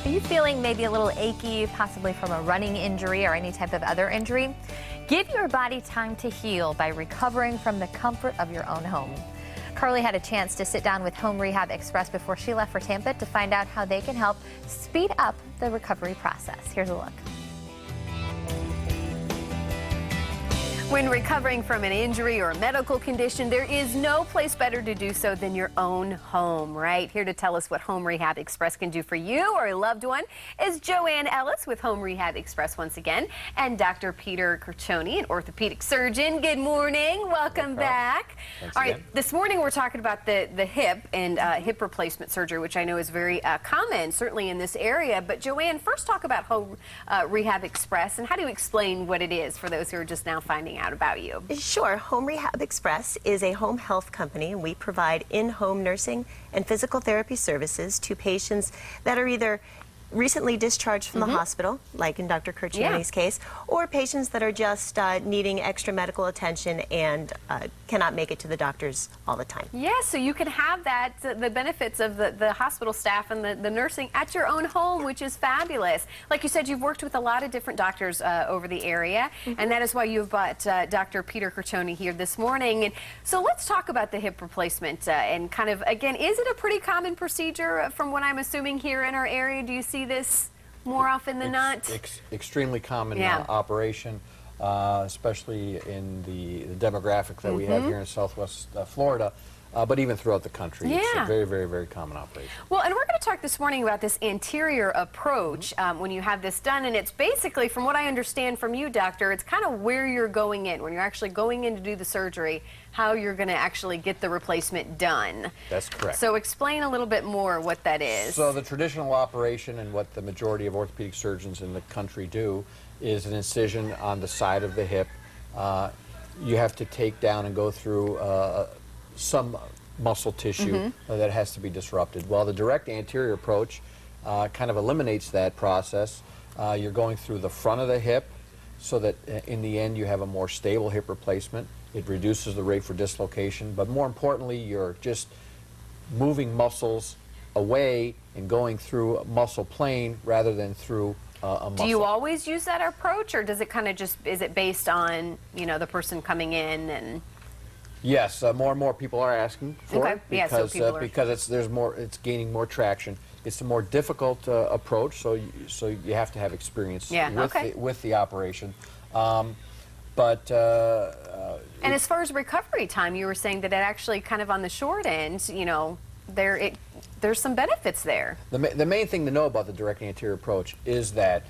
Are you feeling maybe a little achy, possibly from a running injury or any type of other injury? Give your body time to heal by recovering from the comfort of your own home. Carly had a chance to sit down with Home Rehab Express before she left for Tampa to find out how they can help speed up the recovery process. Here's a look. When recovering from an injury or a medical condition, there is no place better to do so than your own home, right? Here to tell us what Home Rehab Express can do for you or a loved one is Joanne Ellis with Home Rehab Express once again, and Dr. Peter Curcioni, an orthopedic surgeon. Good morning. Welcome back. All right, this morning we're talking about the hip and hip replacement surgery, which I know is very common, certainly in this area. But Joanne, first talk about Home Rehab Express and how do you explain what it is for those who are just now finding out about you? Sure. Home Rehab Express is a home health company, and we provide in-home nursing and physical therapy services to patients that are either recently discharged from the hospital, like in Dr. Curcioni's case, or patients that are just needing extra medical attention and cannot make it to the doctors all the time. Yeah, so you can have that, the benefits of the hospital staff and the nursing at your own home, which is fabulous. Like you said, you've worked with a lot of different doctors over the area, and that is why you've brought Dr. Peter Curcioni here this morning. And so let's talk about the hip replacement and kind of, again, is it a pretty common procedure from what I'm assuming here in our area? Do you see this more often than not? Extremely common operation, especially in the demographic that we have here in Southwest Florida, but even throughout the country. It's a very, very, very common operation. Well, and we're going to talk this morning about this anterior approach when you have this done, and it's basically, from what I understand from you, doctor, it's kind of where you're going in, when you're actually going in to do the surgery, how you're going to actually get the replacement done. That's correct. So explain a little bit more what that is. So the traditional operation and what the majority of orthopedic surgeons in the country do is an incision on the side of the hip. You have to take down and go through some muscle tissue that has to be disrupted. Well, the direct anterior approach kind of eliminates that process. You're going through the front of the hip so that in the end you have a more stable hip replacement. It reduces the rate for dislocation, but more importantly, you're just moving muscles away and going through a muscle plane rather than through a muscle. Do you always use that approach, or does it kind of just, is it based on, you know, the person coming in and... Yes, more and more people are asking for it because, because it's gaining more traction. It's a more difficult approach, so you have to have experience with the operation. And as far as recovery time, you were saying that it actually kind of on the short end, you know, there's some benefits there. The main thing to know about the direct anterior approach is that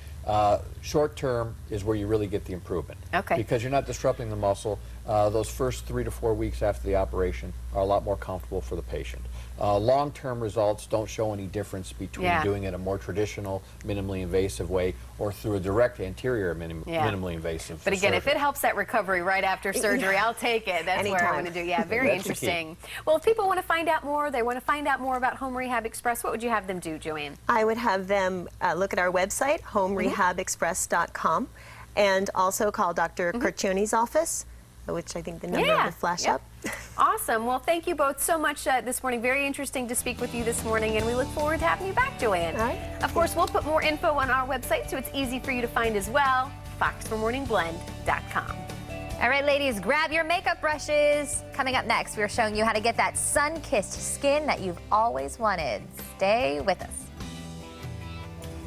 short term is where you really get the improvement. Because you're not disrupting the muscle. Those first 3 to 4 weeks after the operation are a lot more comfortable for the patient. Long-term results don't show any difference between doing it a more traditional, minimally invasive way or through a direct anterior minimally invasive. But again, if it helps that recovery right after surgery, I'll take it. That's what I want to do. Yeah, very interesting. Well, if people want to find out more, they want to find out more about Home Rehab Express, what would you have them do, Joanne? I would have them look at our website, homerehabexpress.com, and also call Dr. Curcioni's office, which I think the number will flash up. Awesome. Well, thank you both so much this morning. Very interesting to speak with you this morning, and we look forward to having you back, Joanne. All right. Of course, we'll put more info on our website, so it's easy for you to find as well, foxformorningblend.com. All right, ladies, grab your makeup brushes. Coming up next, we're showing you how to get that sun-kissed skin that you've always wanted. Stay with us.